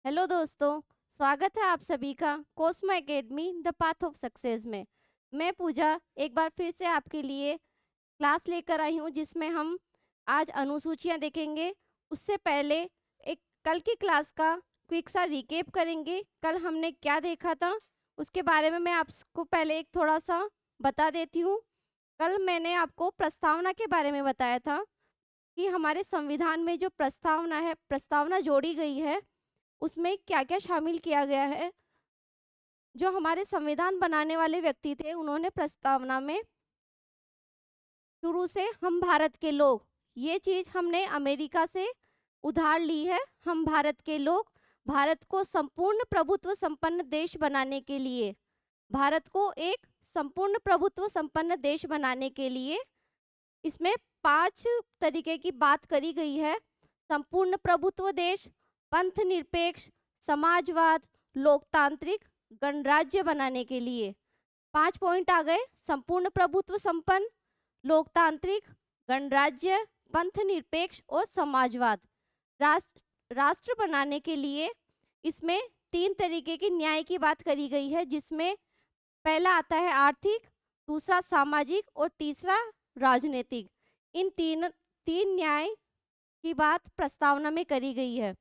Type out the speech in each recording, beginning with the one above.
Hello दोस्तों। स्वागत है आप सभी का Cosmo academy the path of success में। मैं पूजा एक बार फिर से आपके लिए क्लास लेकर आई हूँ जिसमें हम आज अनुसूचियाँ देखेंगे। उससे पहले एक कल की क्लास का क्विक सा रिकेप करेंगे। कल हमने क्या देखा था उसके बारे में मैं आपको पहले एक थोड़ा सा बता देती हूँ। कल मैंने आपको प्रस्तावना के बारे में बताया था कि हमारे संविधान में जो प्रस्तावना जोड़ी गई है उसमें क्या क्या शामिल किया गया है। जो हमारे संविधान बनाने वाले व्यक्ति थे उन्होंने प्रस्तावना में शुरू से हम भारत के लोग, ये चीज हमने अमेरिका से उधार ली है। हम भारत के लोग भारत को संपूर्ण प्रभुत्व संपन्न देश बनाने के लिए, भारत को एक संपूर्ण प्रभुत्व संपन्न देश बनाने के लिए इसमें 5 तरीके की बात करी गई है। संपूर्ण प्रभुत्व देश, पंथ निरपेक्ष, समाजवाद, लोकतांत्रिक, गणराज्य बनाने के लिए 5 पॉइंट आ गए। संपूर्ण प्रभुत्व संपन्न, लोकतांत्रिक, गणराज्य, पंथ निरपेक्ष और समाजवाद। राष्ट्र बनाने के लिए इसमें 3 तरीके की न्याय की बात करी गई है, जिसमें पहला आता है आर्थिक, दूसरा सामाजिक और तीसरा राजनीतिक। इन तीन न्याय की बात प्रस्तावना में करी गई है।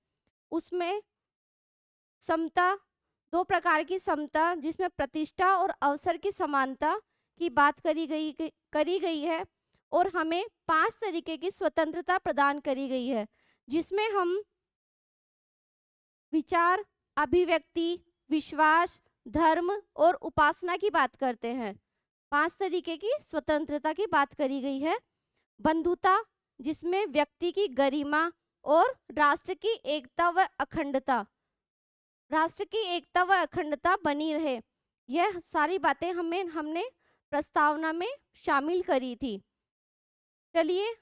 उसमें समता, 2 प्रकार की समता जिसमें प्रतिष्ठा और अवसर की समानता की बात करी गई है। और हमें 5 तरीके की स्वतंत्रता प्रदान करी गई है, जिसमें हम विचार, अभिव्यक्ति, विश्वास, धर्म और उपासना की बात करते हैं। 5 तरीके की स्वतंत्रता की बात करी गई है। बंधुता, जिसमें व्यक्ति की गरिमा और राष्ट्र की एकता व अखंडता बनी रहे। यह सारी बातें हमने प्रस्तावना में शामिल करी थी। चलिए,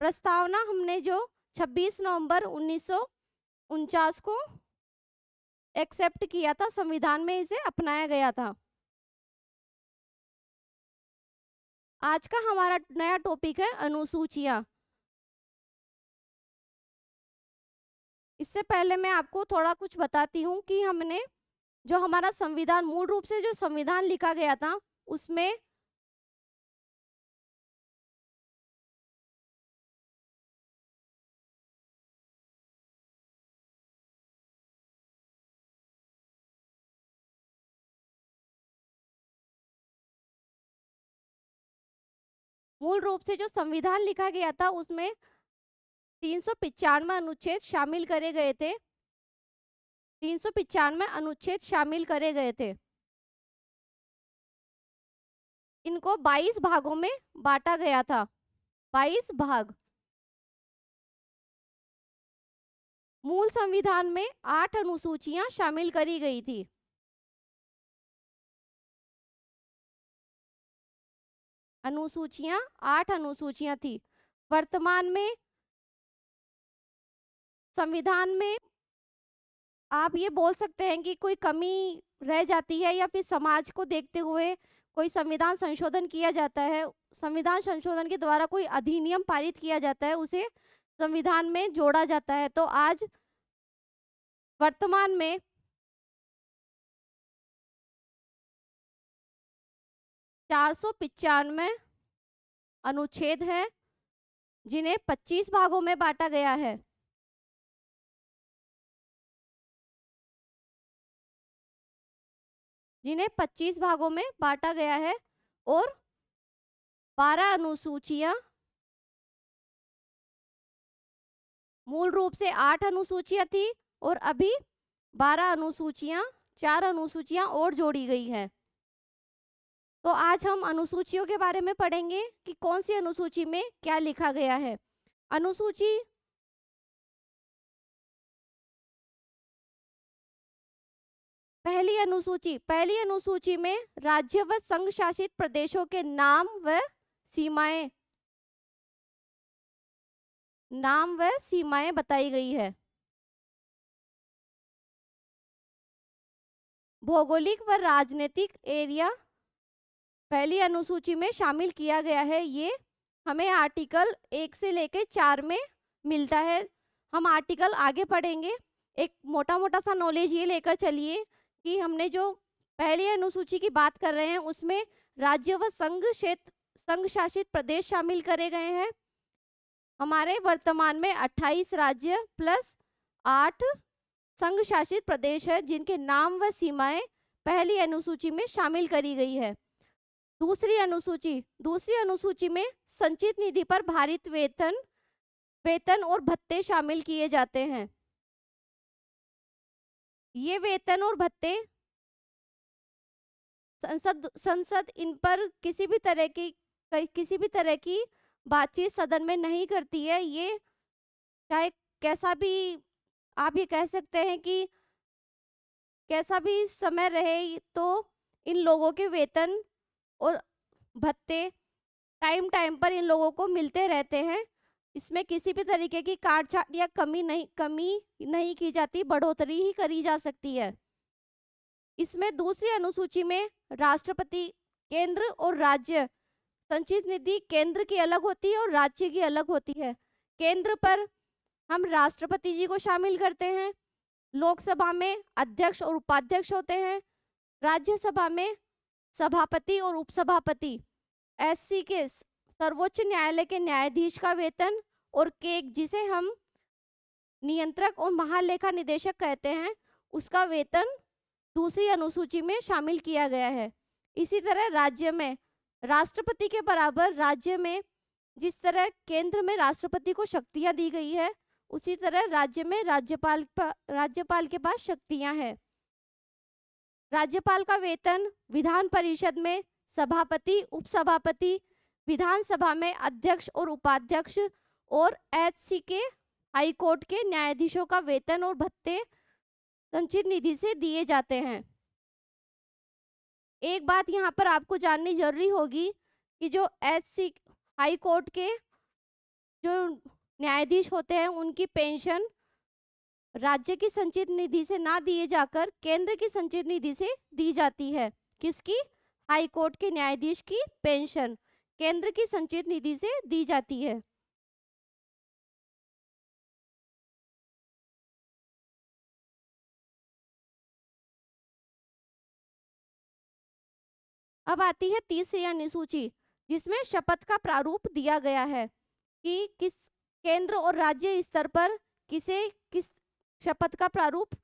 प्रस्तावना हमने जो 26 नवंबर 1949 को एक्सेप्ट किया था, संविधान में इसे अपनाया गया था। आज का हमारा नया टॉपिक है अनुसूचियां। इससे पहले मैं आपको थोड़ा कुछ बताती हूँ कि हमने जो हमारा संविधान, मूल रूप से जो संविधान लिखा गया था उसमें मूल रूप से जो संविधान लिखा गया था उसमें 395 अनुच्छेद शामिल करे गए थे। 395 अनुच्छेद शामिल करे गए थे। इनको 22 भागों में बांटा गया था। 22 भाग। मूल संविधान में 8 अनुसूचियां शामिल करी गई थी। अनुसूचियां 8 अनुसूचियां थी। वर्तमान में संविधान में आप ये बोल सकते हैं कि कोई कमी रह जाती है या फिर समाज को देखते हुए कोई संविधान संशोधन किया जाता है। संविधान संशोधन के द्वारा कोई अधिनियम पारित किया जाता है, उसे संविधान में जोड़ा जाता है। तो आज वर्तमान में 495 अनुच्छेद हैं, जिन्हें 25 भागों में बांटा गया है। जिन्हें 25 भागों में बांटा गया है और 12 अनुसूचियां, मूल रूप से 8 अनुसूचियां थी और अभी 12 अनुसूचियां, 4 अनुसूचियां और जोड़ी गई है। तो आज हम अनुसूचियों के बारे में पढ़ेंगे कि कौन सी अनुसूची में क्या लिखा गया है। अनुसूची पहली अनुसूची में राज्य व संघ शासित प्रदेशों के नाम व सीमाएं बताई गई है। भौगोलिक व राजनीतिक एरिया पहली अनुसूची में शामिल किया गया है। ये हमें आर्टिकल 1 से लेकर 4 में मिलता है। हम आर्टिकल आगे पढ़ेंगे। एक मोटा मोटा सा नॉलेज ये लेकर चलिए कि हमने जो पहली अनुसूची की बात कर रहे हैं उसमें राज्य व संघ शासित प्रदेश शामिल करे गए हैं। हमारे वर्तमान में 28 राज्य प्लस 8 संघ शासित प्रदेश है जिनके नाम व सीमाएं पहली अनुसूची में शामिल करी गई है। दूसरी अनुसूची में संचित निधि पर भारित वेतन और भत्ते शामिल किए जाते हैं। ये वेतन और भत्ते संसद इन पर किसी भी तरह की बातचीत सदन में नहीं करती है। ये चाहे कैसा भी आप ये कह सकते हैं कि कैसा भी समय रहे तो इन लोगों के वेतन और भत्ते टाइम पर इन लोगों को मिलते रहते हैं। इसमें किसी भी तरीके की काटछाट या कमी नहीं की जाती, बढ़ोतरी ही करी जा सकती है। इसमें दूसरी अनुसूची में राष्ट्रपति, केंद्र और राज्य संचित निधि केंद्र की अलग होती है और राज्य की अलग होती है। केंद्र पर हम राष्ट्रपति जी को शामिल करते हैं। लोकसभा में अध्यक्ष और उपाध्यक्ष होते हैं। राज्यसभा में सभापति और उपसभापति। एससी के सर्वोच्च न्यायालय के न्यायाधीश का वेतन और केग जिसे हम नियंत्रक और महालेखा निदेशक कहते हैं उसका वेतन दूसरी अनुसूची में शामिल किया गया है। इसी तरह राज्य में राष्ट्रपति के बराबर राज्य में जिस तरह केंद्र में राष्ट्रपति को शक्तियां दी गई है उसी तरह राज्य में राज्यपाल के पास शक्तियां हैं। राज्यपाल का वेतन विधान परिषद में सभापति, उपसभापति, विधानसभा में अध्यक्ष और उपाध्यक्ष और एचसी के हाई कोर्ट के न्यायाधीशों का वेतन और भत्ते संचित निधि से दिए जाते हैं। एक बात यहाँ पर आपको जाननी जरूरी होगी कि जो एचसी हाई कोर्ट के जो न्यायाधीश होते हैं उनकी पेंशन राज्य की संचित निधि से ना दिए जाकर केंद्र की संचित निधि से दी जाती है। किसकी? हाई कोर्ट के न्यायाधीश की पेंशन केंद्र की संचित निधि से दी जाती है। अब आती है तीसरी अनुसूची जिसमें शपथ का प्रारूप दिया गया है कि किस केंद्र और राज्य स्तर पर किस शपथ का प्रारूप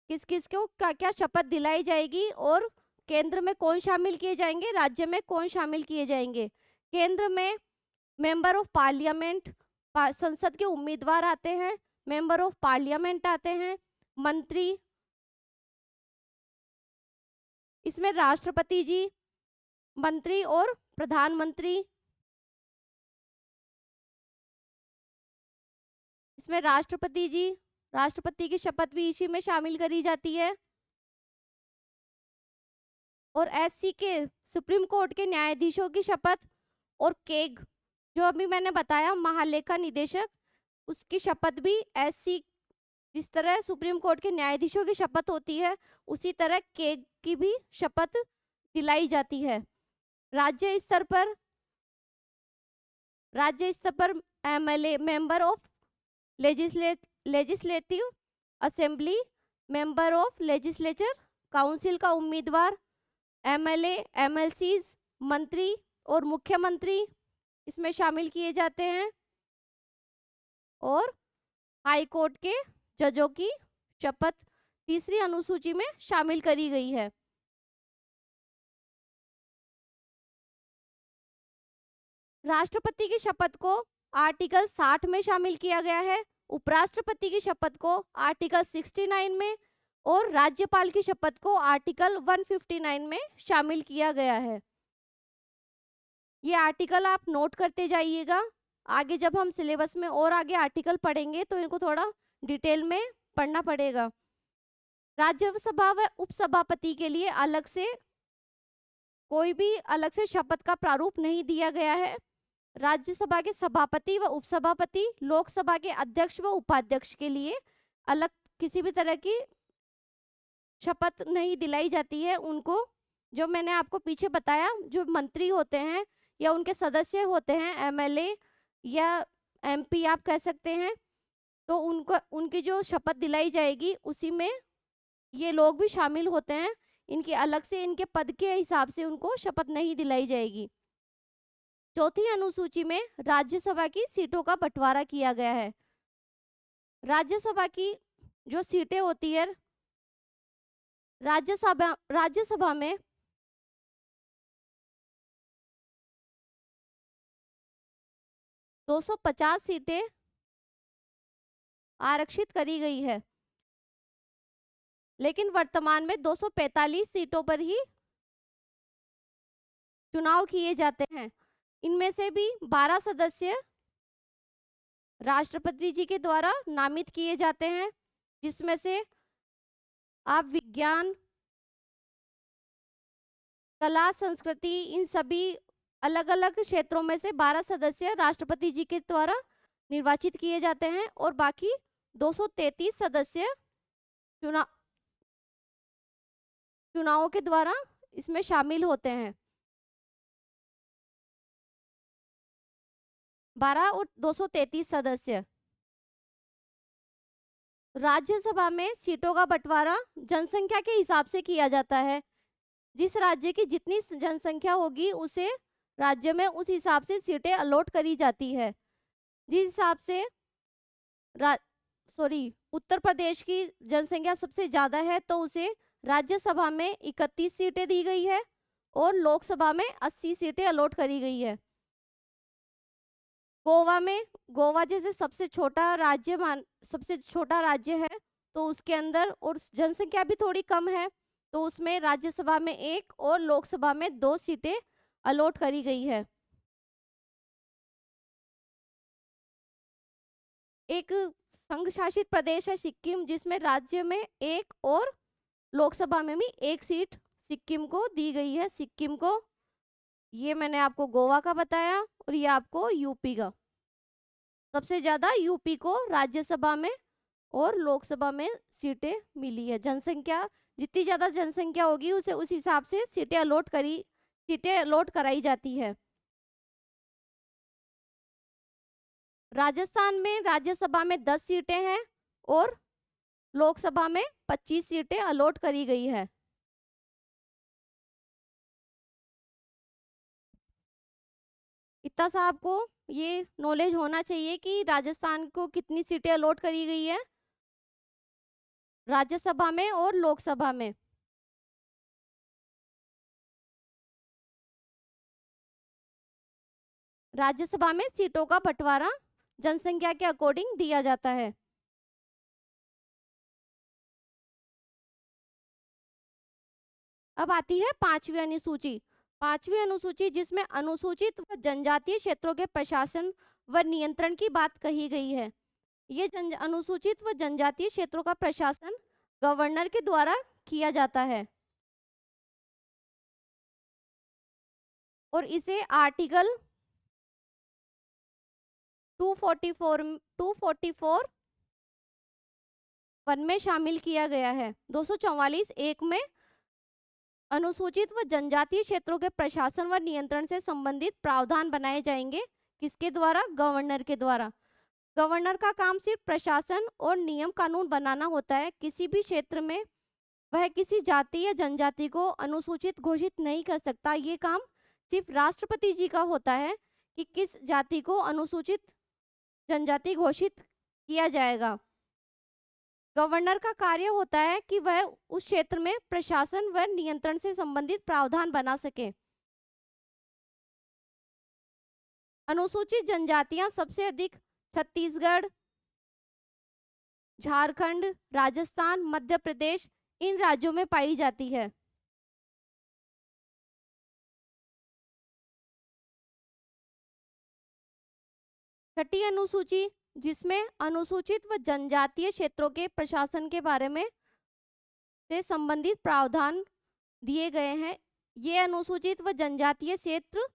किस को क्या शपथ दिलाई जाएगी और केंद्र में कौन शामिल किए जाएंगे, राज्य में कौन शामिल किए जाएंगे। केंद्र में मेंबर ऑफ पार्लियामेंट, संसद के उम्मीदवार आते हैं, मेंबर ऑफ पार्लियामेंट आते हैं, मंत्री, इसमें राष्ट्रपति जी, मंत्री और प्रधानमंत्री, इसमें राष्ट्रपति की शपथ भी इसी में शामिल करी जाती है। और एससी के सुप्रीम कोर्ट के न्यायाधीशों की शपथ और केग जो अभी मैंने बताया महालेखा निदेशक उसकी शपथ भी एससी जिस तरह सुप्रीम कोर्ट के न्यायाधीशों की शपथ होती है उसी तरह केग की भी शपथ दिलाई जाती है। राज्य स्तर पर MLA, member of legislative assembly, member of legislature council का उम्मीदवार, एमएलए, एमएलसीज, मंत्री और मुख्यमंत्री इसमें शामिल किए जाते हैं। और हाई कोर्ट के जजों की शपथ तीसरी अनुसूची में शामिल करी गई है। राष्ट्रपति की शपथ को आर्टिकल 60 में शामिल किया गया है, उपराष्ट्रपति की शपथ को आर्टिकल 69 में और राज्यपाल की शपथ को आर्टिकल 159 में शामिल किया गया है। ये आर्टिकल आप नोट करते जाइएगा। आगे जब हम सिलेबस में और आगे आर्टिकल पढ़ेंगे तो इनको थोड़ा डिटेल में पढ़ना पड़ेगा। राज्यसभा व उपसभापति के लिए अलग से कोई भी अलग से शपथ का प्रारूप नहीं दिया गया है। राज्यसभा के सभापति व उपसभापति, लोकसभा के अध्यक्ष व उपाध्यक्ष के लिए अलग किसी भी तरह की शपथ नहीं दिलाई जाती है। उनको जो मैंने आपको पीछे बताया जो मंत्री होते हैं या उनके सदस्य होते हैं, एमएलए या एमपी आप कह सकते हैं, तो उनको उनकी जो शपथ दिलाई जाएगी उसी में ये लोग भी शामिल होते हैं। इनके अलग से इनके पद के हिसाब से उनको शपथ नहीं दिलाई जाएगी। चौथी अनुसूची में राज्यसभा की सीटों का बंटवारा किया गया है। राज्यसभा की जो सीटें होती है, राज्यसभा में 250 सीटें आरक्षित करी गई है, लेकिन वर्तमान में 245 सीटों पर ही चुनाव किए जाते हैं। इनमें से भी 12 सदस्य राष्ट्रपति जी के द्वारा नामित किए जाते हैं, जिसमें से आप विज्ञान, कला, संस्कृति, इन सभी अलग अलग क्षेत्रों में से 12 सदस्य राष्ट्रपति जी के द्वारा निर्वाचित किए जाते हैं और बाकी 233 सदस्य चुनावों के द्वारा इसमें शामिल होते हैं। 12 और 233 सदस्य। राज्यसभा में सीटों का बंटवारा जनसंख्या के हिसाब से किया जाता है। जिस राज्य की जितनी जनसंख्या होगी उसे राज्य में उस हिसाब से सीटें अलॉट करी जाती है। जिस हिसाब से उत्तर प्रदेश की जनसंख्या सबसे ज़्यादा है तो उसे राज्यसभा में 31 सीटें दी गई है और लोकसभा में 80 सीटें अलॉट करी गई है। गोवा जैसे सबसे छोटा राज्य है तो उसके अंदर और जनसंख्या भी थोड़ी कम है तो उसमें राज्यसभा में 1 और लोकसभा में 2 सीटें अलॉट करी गई है। एक संघ शासित प्रदेश है सिक्किम, जिसमें राज्य में 1 और लोकसभा में भी 1 सीट सिक्किम को दी गई है। सिक्किम को, ये मैंने आपको गोवा का बताया और ये आपको यूपी का। सबसे ज्यादा यूपी को राज्यसभा में और लोकसभा में सीटें मिली है। जनसंख्या जितनी ज्यादा जनसंख्या होगी उसे उस हिसाब से सीटें अलॉट कराई जाती है। राजस्थान में राज्यसभा में 10 सीटें हैं और लोकसभा में 25 सीटें अलॉट करी गई है। इतना सा आपको ये नॉलेज होना चाहिए कि राजस्थान को कितनी सीटें अलॉट करी गई है राज्यसभा में और लोकसभा में। राज्यसभा में सीटों का बंटवारा जनसंख्या के अकॉर्डिंग दिया जाता है। अब आती है 5वीं अनुसूची। 5वीं अनुसूची जिसमें अनुसूचित व जनजातीय क्षेत्रों के प्रशासन व नियंत्रण की बात कही गई है। ये अनुसूचित व जनजातीय क्षेत्रों का प्रशासन गवर्नर के द्वारा किया जाता है और इसे आर्टिकल 244 1 में शामिल किया गया है। 244 1 में अनुसूचित व जनजातीय क्षेत्रों के प्रशासन व नियंत्रण से संबंधित प्रावधान बनाए जाएंगे। किसके द्वारा? गवर्नर के द्वारा। गवर्नर का काम सिर्फ प्रशासन और नियम कानून बनाना होता है। किसी भी क्षेत्र में वह किसी जाति या जनजाति को अनुसूचित घोषित नहीं कर सकता। ये काम सिर्फ राष्ट्रपति जी का होता है कि किस जाति को अनुसूचित जनजाति घोषित किया जाएगा। गवर्नर का कार्य होता है कि वह उस क्षेत्र में प्रशासन व नियंत्रण से संबंधित प्रावधान बना सके। अनुसूचित जनजातियां सबसे अधिक छत्तीसगढ़, झारखंड, राजस्थान, मध्य प्रदेश, इन राज्यों में पाई जाती है। छठी अनुसूची जिसमें अनुसूचित व जनजातीय क्षेत्रों के प्रशासन के बारे में से संबंधित प्रावधान दिए गए हैं। ये अनुसूचित व जनजातीय क्षेत्र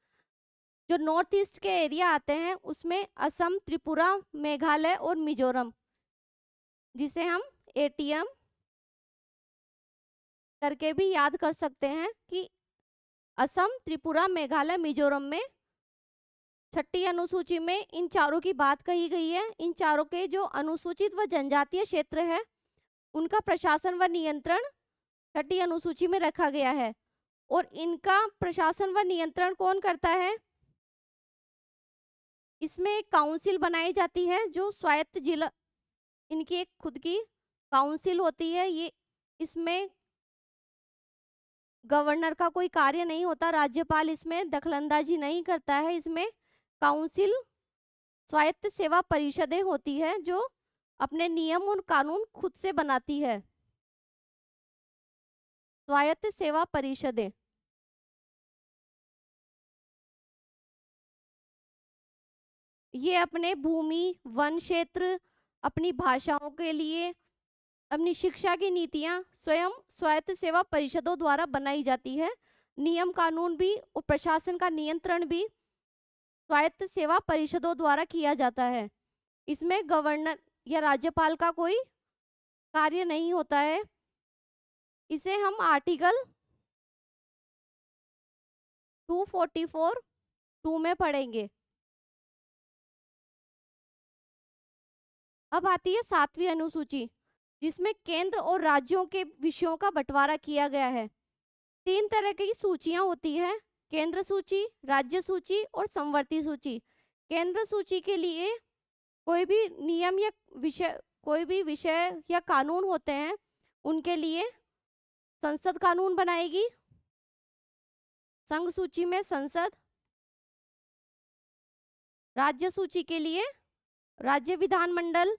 जो नॉर्थ ईस्ट के एरिया आते हैं उसमें असम, त्रिपुरा, मेघालय और मिजोरम, जिसे हम एटीएम करके भी याद कर सकते हैं कि असम, त्रिपुरा, मेघालय, मिजोरम में छठी अनुसूची में इन चारों की बात कही गई है। इन चारों के जो अनुसूचित व जनजातीय क्षेत्र है उनका प्रशासन व नियंत्रण छठी अनुसूची में रखा गया है। और इनका प्रशासन व नियंत्रण कौन करता है? इसमें एक काउंसिल बनाई जाती है जो स्वायत्त जिला, इनकी एक खुद की काउंसिल होती है। ये इसमें गवर्नर का कोई कार्य नहीं होता, राज्यपाल इसमें दखलंदाजी नहीं करता है। इसमें काउंसिल स्वायत्त सेवा परिषदें होती है जो अपने नियम और कानून खुद से बनाती है। स्वायत्त सेवा परिषदें ये अपने भूमि, वन क्षेत्र, अपनी भाषाओं के लिए, अपनी शिक्षा की नीतियां स्वयं स्वायत्त सेवा परिषदों द्वारा बनाई जाती है। नियम कानून भी और प्रशासन का नियंत्रण भी स्वायत्त सेवा परिषदों द्वारा किया जाता है। इसमें गवर्नर या राज्यपाल का कोई कार्य नहीं होता है। इसे हम आर्टिकल 244(2) में पढ़ेंगे। अब आती है 7वीं अनुसूची, जिसमें केंद्र और राज्यों के विषयों का बंटवारा किया गया है। 3 तरह की सूचियां होती है, केंद्र सूची, राज्य सूची और समवर्ती सूची। केंद्र सूची के लिए कोई भी नियम या विषय, कोई भी विषय या कानून होते हैं उनके लिए संसद कानून बनाएगी। संघ सूची में संसद, राज्य सूची के लिए राज्य विधानमंडल,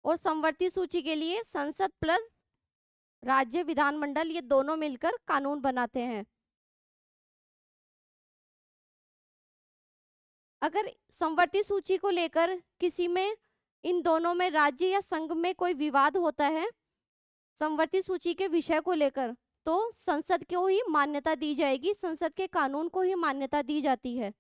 और समवर्ती सूची के लिए संसद प्लस राज्य विधानमंडल, ये दोनों मिलकर कानून बनाते हैं। अगर समवर्ती सूची को लेकर किसी में, इन दोनों में राज्य या संघ में कोई विवाद होता है समवर्ती सूची के विषय को लेकर, तो संसद को ही मान्यता दी जाएगी, संसद के कानून को ही मान्यता दी जाती है।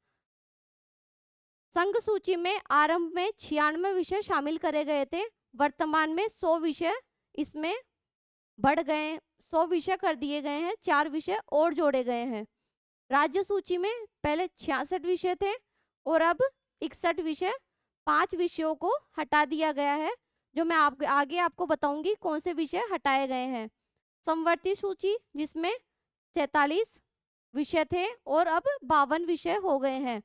संघ सूची में आरंभ में 96 विषय शामिल करे गए थे, वर्तमान में 100 विषय इसमें बढ़ गए, 100 विषय कर दिए गए हैं, 4 विषय और जोड़े गए हैं। राज्य सूची में पहले 66 विषय थे और अब 61 विषय, 5 विषयों को हटा दिया गया है, जो मैं आगे आपको बताऊंगी कौन से विषय हटाए गए हैं। समवर्ती सूची जिसमें 47 विषय थे और अब 52 विषय हो गए हैं।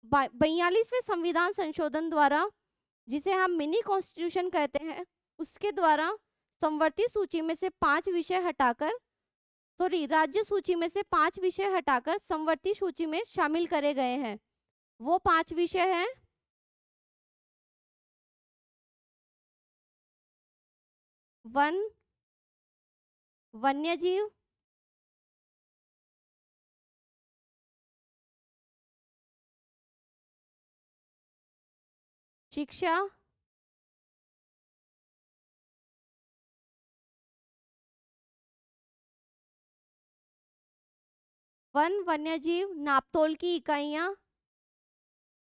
42वें संविधान संशोधन द्वारा, जिसे हम मिनी कॉन्स्टिट्यूशन कहते हैं, उसके द्वारा समवर्ती सूची में से 5 विषय हटाकर, राज्य सूची में से 5 विषय हटाकर समवर्ती सूची में शामिल करे गए हैं। वो 5 विषय हैं वन, वन्यजीव, शिक्षा, वन, वन्यजीव, नापतोल की इकाइयां,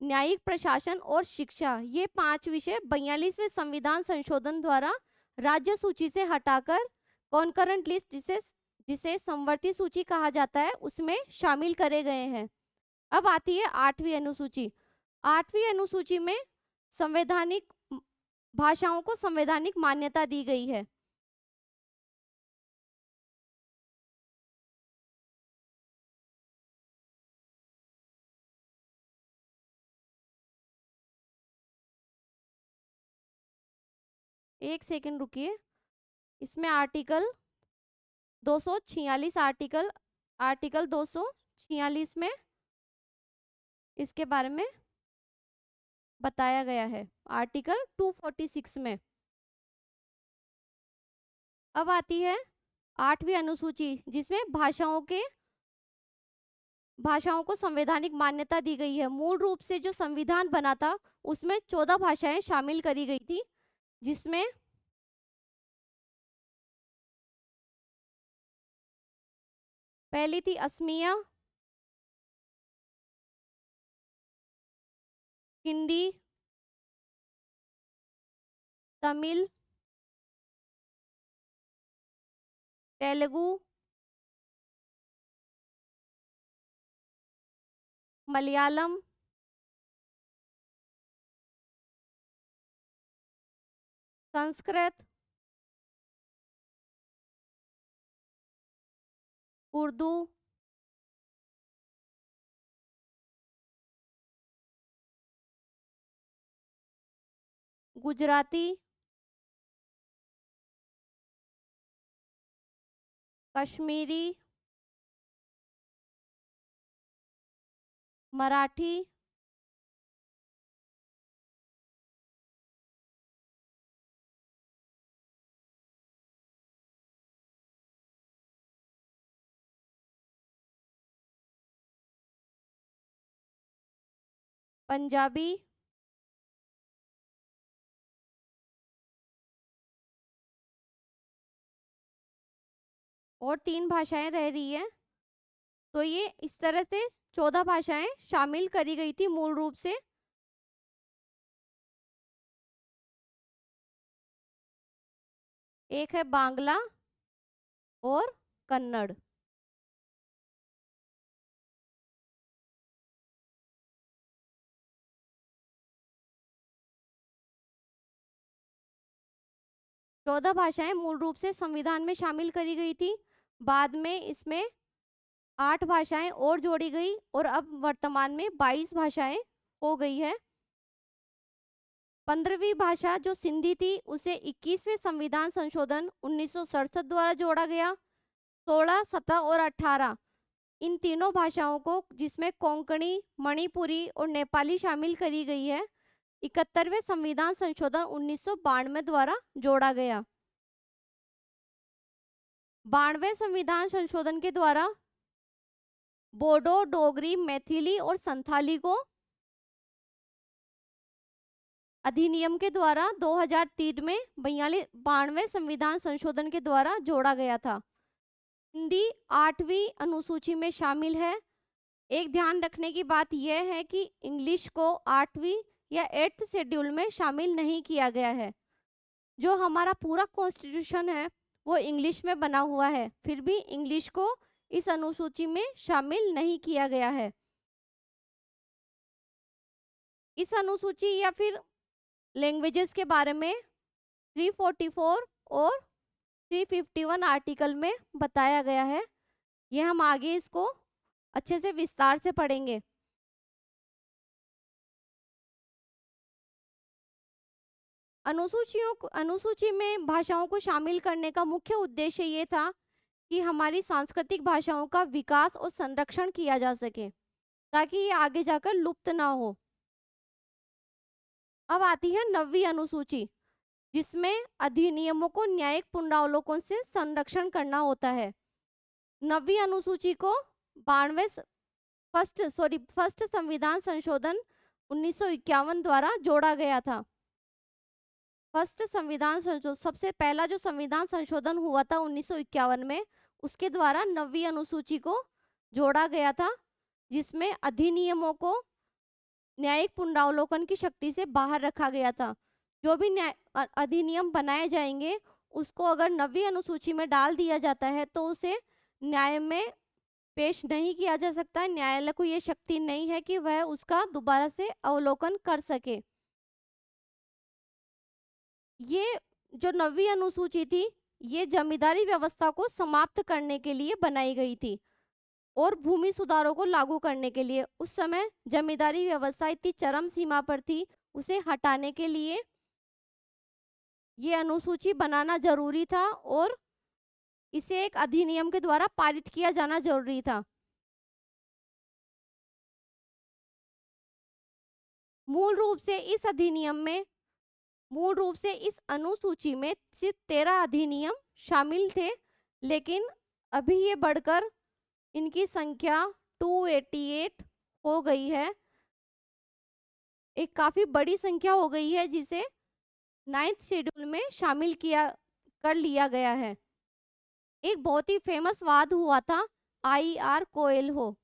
न्यायिक प्रशासन और शिक्षा, ये 5 विषय 42वें संविधान संशोधन द्वारा राज्य सूची से हटाकर कॉन्करेंट लिस्ट, जिसे समवर्ती सूची कहा जाता है, उसमें शामिल करे गए हैं। अब आती है 8वीं अनुसूची। 8वीं अनुसूची में संवैधानिक भाषाओं को संवैधानिक मान्यता दी गई है। एक सेकंड रुकिए, इसमें आर्टिकल 246, आर्टिकल 246 में इसके बारे में बताया गया है, आर्टिकल 246 में। अब आती है 8वीं अनुसूची, जिसमें भाषाओं को संवैधानिक मान्यता दी गई है। मूल रूप से जो संविधान बना था उसमें 14 भाषाएं शामिल करी गई थी, जिसमें पहली थी असमिया, हिंदी, तमिल, तेलुगु, मलयालम, संस्कृत, उर्दू, गुजराती, कश्मीरी, मराठी, पंजाबी, और 3 भाषाएं रह रही है। तो ये इस तरह से 14 भाषाएं शामिल करी गई थी मूल रूप से। एक है बांग्ला और कन्नड़। चौदह भाषाएं मूल रूप से संविधान में शामिल करी गई थी। बाद में इसमें 8 भाषाएं और जोड़ी गई और अब वर्तमान में 22 भाषाएं हो गई है। 15वीं भाषा जो सिंधी थी उसे 21वें संविधान संशोधन 1967 द्वारा जोड़ा गया। 16, 17 और 18 इन तीनों भाषाओं को, जिसमें कोंकणी, मणिपुरी और नेपाली शामिल करी गई है, 71वें संविधान संशोधन 1992 द्वारा जोड़ा गया। 92वें संविधान संशोधन के द्वारा बोडो, डोगरी, मैथिली और संथाली को अधिनियम के द्वारा 2003 में 92वें संविधान संशोधन के द्वारा जोड़ा गया था। हिंदी 8वीं अनुसूची में शामिल है। एक ध्यान रखने की बात यह है कि इंग्लिश को 8वीं या 8th शेड्यूल में शामिल नहीं किया गया है। जो हमारा पूरा कॉन्स्टिट्यूशन है वो इंग्लिश में बना हुआ है, फिर भी इंग्लिश को इस अनुसूची में शामिल नहीं किया गया है। इस अनुसूची या फिर लैंग्वेजेस के बारे में 344 और 351 आर्टिकल में बताया गया है। यह हम आगे इसको अच्छे से विस्तार से पढ़ेंगे। अनुसूची में भाषाओं को शामिल करने का मुख्य उद्देश्य ये था कि हमारी सांस्कृतिक भाषाओं का विकास और संरक्षण किया जा सके ताकि ये आगे जाकर लुप्त ना हो। अब आती है 9वीं अनुसूची, जिसमें अधिनियमों को न्यायिक पुनरावलोकन से संरक्षण करना होता है। 9वीं अनुसूची को फर्स्ट संविधान संशोधन 1951 द्वारा जोड़ा गया था। फर्स्ट संविधान संशोधन, सबसे पहला जो संविधान संशोधन हुआ था 1951 में, उसके द्वारा 9वीं अनुसूची को जोड़ा गया था, जिसमें अधिनियमों को न्यायिक पुनरावलोकन की शक्ति से बाहर रखा गया था। जो भी अधिनियम बनाए जाएंगे उसको अगर 9वीं अनुसूची में डाल दिया जाता है तो उसे न्याय में पेश नहीं किया जा सकता। न्यायालय को ये शक्ति नहीं है कि वह उसका दोबारा से अवलोकन कर सके। ये जो 9वीं अनुसूची थी ये जमींदारी व्यवस्था को समाप्त करने के लिए बनाई गई थी और भूमि सुधारों को लागू करने के लिए। उस समय जमींदारी व्यवस्था इतनी चरम सीमा पर थी, उसे हटाने के लिए ये अनुसूची बनाना जरूरी था और इसे एक अधिनियम के द्वारा पारित किया जाना जरूरी था। मूल रूप से इस अनुसूची में सिर्फ 13 अधिनियम शामिल थे, लेकिन अभी ये बढ़कर इनकी संख्या 288 हो गई है। एक काफी बड़ी संख्या हो गई है जिसे 9th शेड्यूल में शामिल कर लिया गया है। एक बहुत ही फेमस वाद हुआ था IR कोएल्हो।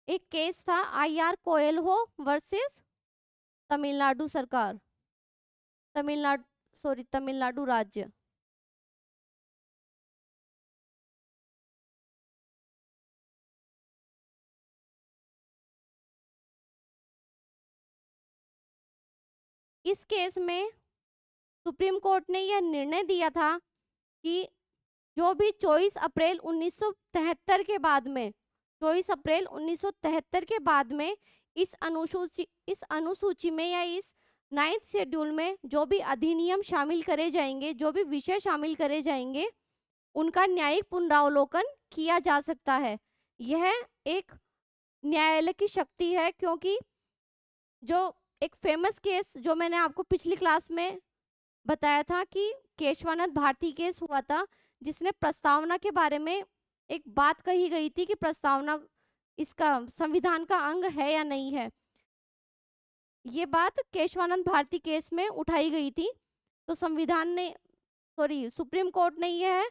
एक केस था IR कोएल्हो वर्सेस तमिलनाडु सरकार। तमिलनाडु तमिलनाडु राज्य। इस केस में सुप्रीम कोर्ट ने यह निर्णय दिया था कि जो भी 24 अप्रैल 1973 के बाद में 24 अप्रैल 1973 के बाद में इस अनुसूची में या इस 9th शेड्यूल में जो भी अधिनियम शामिल करे जाएंगे, जो भी विषय शामिल करे जाएंगे, उनका न्यायिक पुनरावलोकन किया जा सकता है। यह एक न्यायालय की शक्ति है, क्योंकि जो एक फेमस केस जो मैंने आपको पिछली क्लास में बताया था कि केशवानंद भारती केस हुआ था, जिसने प्रस्तावना के बारे में एक बात कही गई थी कि प्रस्तावना इसका संविधान का अंग है या नहीं है। ये बात केशवानंद भारती केस में उठाई गई थी। तो सुप्रीम कोर्ट ने यह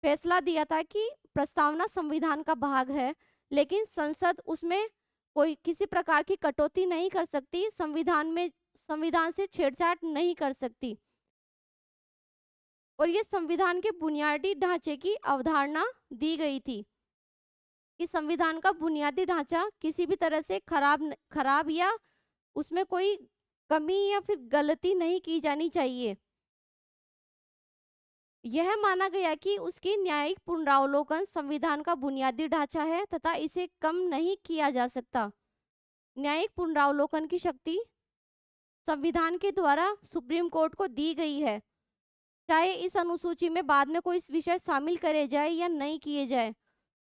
फैसला दिया था कि प्रस्तावना संविधान का भाग है, लेकिन संसद उसमें कोई किसी प्रकार की कटौती नहीं कर सकती, संविधान से छेड़छाड़ नहीं कर सकती। और ये संविधान के बुनियादी ढांचे की अवधारणा दी गई थी कि संविधान का बुनियादी ढांचा किसी भी तरह से खराब या उसमें कोई कमी या फिर गलती नहीं की जानी चाहिए। यह माना गया कि उसकी न्यायिक पुनरावलोकन संविधान का बुनियादी ढांचा है तथा इसे कम नहीं किया जा सकता। न्यायिक पुनरावलोकन की शक्ति संविधान के द्वारा सुप्रीम कोर्ट को दी गई है, चाहे इस अनुसूची में बाद में कोई विषय शामिल करे जाए या नहीं किए जाए।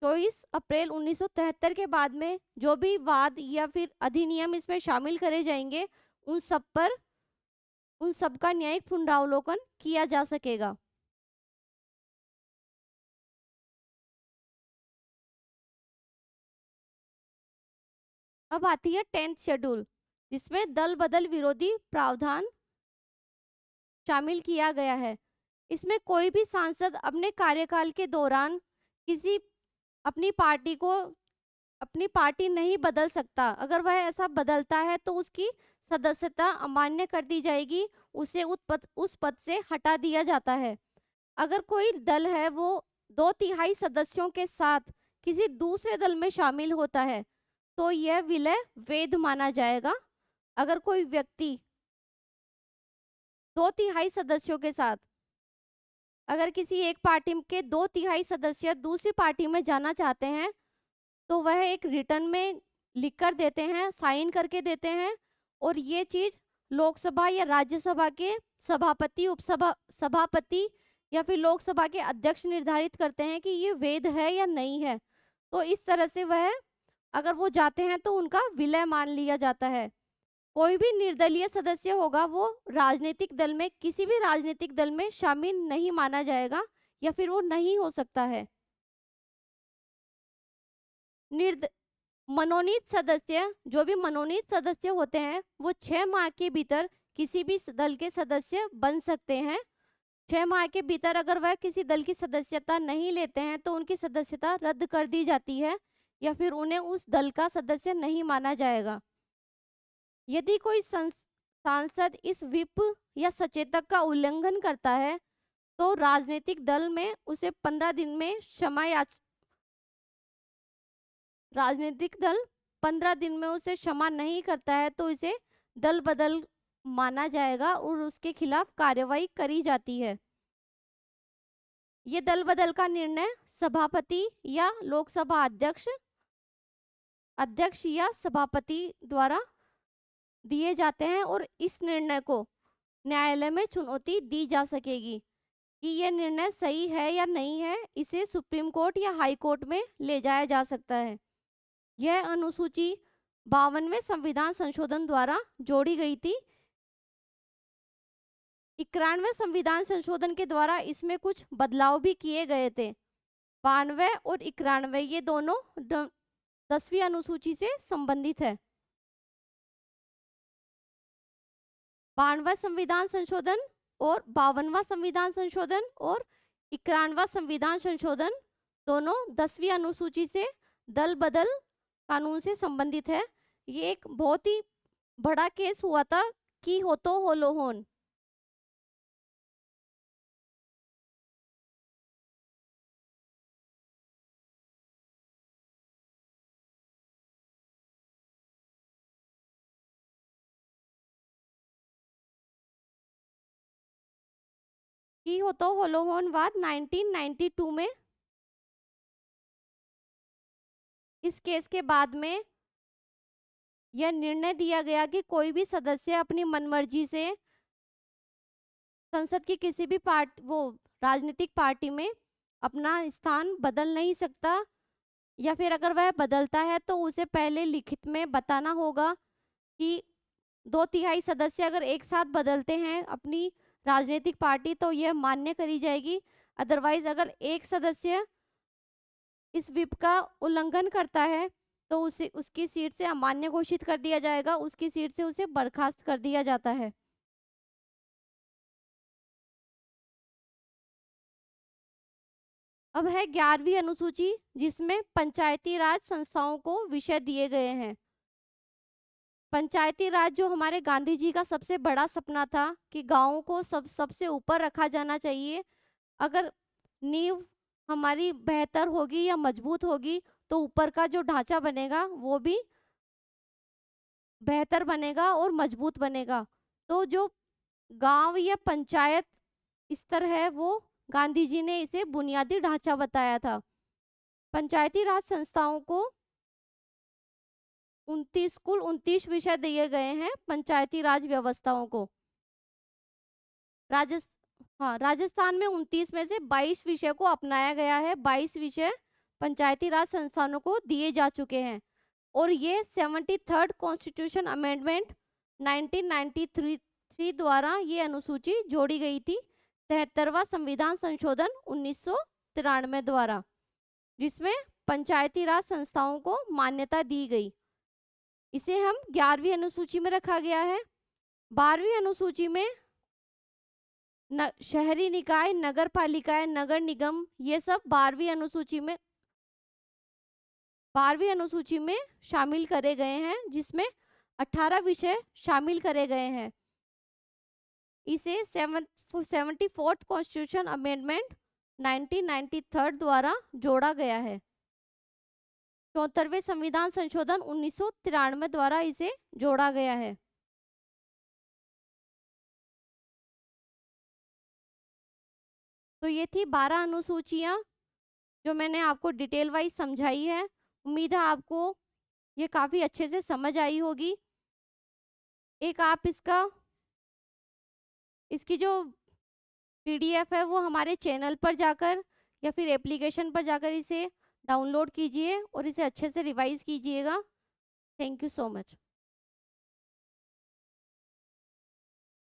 24 अप्रैल 1973 के बाद में जो भी वाद या फिर अधिनियम इसमें शामिल करे जाएंगे, उन सब का न्यायिक पुनरावलोकन किया जा सकेगा। अब आती है 10th शेड्यूल, जिसमें दल बदल विरोधी प्रावधान शामिल किया गया है। इसमें कोई भी सांसद अपने कार्यकाल के दौरान अपनी पार्टी नहीं बदल सकता। अगर वह ऐसा बदलता है तो उसकी सदस्यता अमान्य कर दी जाएगी, उसे उस पद से हटा दिया जाता है। अगर कोई दल है वो 2/3 सदस्यों के साथ किसी दूसरे दल में शामिल होता है तो यह विलय वैध माना जाएगा। अगर कोई व्यक्ति 2/3 सदस्यों के साथ, अगर किसी एक पार्टी के 2/3 सदस्य दूसरी पार्टी में जाना चाहते हैं तो वह एक रिटर्न में लिख कर देते हैं, साइन करके देते हैं, और ये चीज लोकसभा या राज्यसभा के सभापति, उपसभापति या फिर लोकसभा के अध्यक्ष निर्धारित करते हैं कि ये वैध है या नहीं है। तो इस तरह से वह, अगर वो जाते हैं तो उनका विलय मान लिया जाता है। कोई भी निर्दलीय सदस्य होगा वो राजनीतिक दल में, किसी भी राजनीतिक दल में शामिल नहीं माना जाएगा या फिर वो नहीं हो सकता है। मनोनीत सदस्य, जो भी मनोनीत सदस्य होते हैं वो 6 माह के भीतर किसी भी दल के सदस्य बन सकते हैं। 6 माह के भीतर अगर वह किसी दल की सदस्यता नहीं लेते हैं तो उनकी सदस्यता रद्द कर दी जाती है या फिर उन्हें उस दल का सदस्य नहीं माना जाएगा। यदि कोई सांसद इस व्हिप या सचेतक का उल्लंघन करता है तो राजनीतिक दल में उसे 15 दिन में राजनीतिक दल 15 दिन में उसे क्षमा नहीं करता है तो इसे दल बदल माना जाएगा और उसके खिलाफ कार्रवाई करी जाती है। ये दल बदल का निर्णय सभापति या लोकसभा अध्यक्ष या सभापति द्वारा दिए जाते हैं और इस निर्णय को न्यायालय में चुनौती दी जा सकेगी कि यह निर्णय सही है या नहीं है। इसे सुप्रीम कोर्ट या हाई कोर्ट में ले जाया जा सकता है। यह अनुसूची 52वें संविधान संशोधन द्वारा जोड़ी गई थी। 91वें संविधान संशोधन के द्वारा इसमें कुछ बदलाव भी किए गए थे। 92 और 91 ये दोनों 10वीं अनुसूची से संबंधित है। 92वां संविधान संशोधन और 52वां संविधान संशोधन और 91वां संविधान संशोधन दोनों 10वीं अनुसूची से दल बदल कानून से संबंधित है। ये एक बहुत ही बड़ा केस हुआ था कि हो तो हो लो होन। होतो होलोहोन वाद 1992 में। इस केस के बाद में यह निर्णय दिया गया कि कोई भी सदस्य अपनी मनमर्जी से संसद की किसी भी राजनीतिक पार्टी में अपना स्थान बदल नहीं सकता, या फिर अगर वह बदलता है तो उसे पहले लिखित में बताना होगा कि 2/3 सदस्य अगर एक साथ बदलते हैं अपनी राजनीतिक पार्टी तो यह मान्य करी जाएगी। अदरवाइज अगर एक सदस्य इस व्हिप का उल्लंघन करता है तो उसे उसकी सीट से अमान्य घोषित कर दिया जाएगा, उसकी सीट से उसे बर्खास्त कर दिया जाता है। अब है 11वीं अनुसूची, जिसमें पंचायती राज संस्थाओं को विषय दिए गए हैं। पंचायती राज जो हमारे गांधी जी का सबसे बड़ा सपना था कि गांवों को सबसे ऊपर रखा जाना चाहिए। अगर नींव हमारी बेहतर होगी या मजबूत होगी तो ऊपर का जो ढांचा बनेगा वो भी बेहतर बनेगा और मजबूत बनेगा। तो जो गांव या पंचायत स्तर है वो गांधी जी ने इसे बुनियादी ढांचा बताया था। पंचायती राज संस्थाओं को 29 विषय दिए गए हैं पंचायती राज व्यवस्थाओं को। राजस्थान में 29 में से 22 विषय को अपनाया गया है। 22 विषय पंचायती राज संस्थानों को दिए जा चुके हैं और ये 73rd कॉन्स्टिट्यूशन अमेंडमेंट 1993 द्वारा ये अनुसूची जोड़ी गई थी। 73वां संविधान संशोधन 1993 द्वारा, जिसमें पंचायती राज संस्थाओं को मान्यता दी गई। इसे हम 11वीं अनुसूची में रखा गया है। 12वीं अनुसूची में शहरी निकाय, नगर पालिकाएं, नगर निगम, ये सब 12वीं अनुसूची में शामिल करे गए हैं, जिसमें 18 विषय शामिल करे गए हैं। इसे 74th कॉन्स्टिट्यूशन अमेंडमेंट 1993 द्वारा जोड़ा गया है। 74वें संविधान संशोधन 1993 द्वारा इसे जोड़ा गया है। तो ये थी 12 अनुसूचियां जो मैंने आपको डिटेल वाइज समझाई है। उम्मीद है आपको ये काफ़ी अच्छे से समझ आई होगी। एक आप इसकी जो PDF है वो हमारे चैनल पर जाकर या फिर एप्लीकेशन पर जाकर इसे डाउनलोड कीजिए और इसे अच्छे से रिवाइज कीजिएगा। Thank you so much.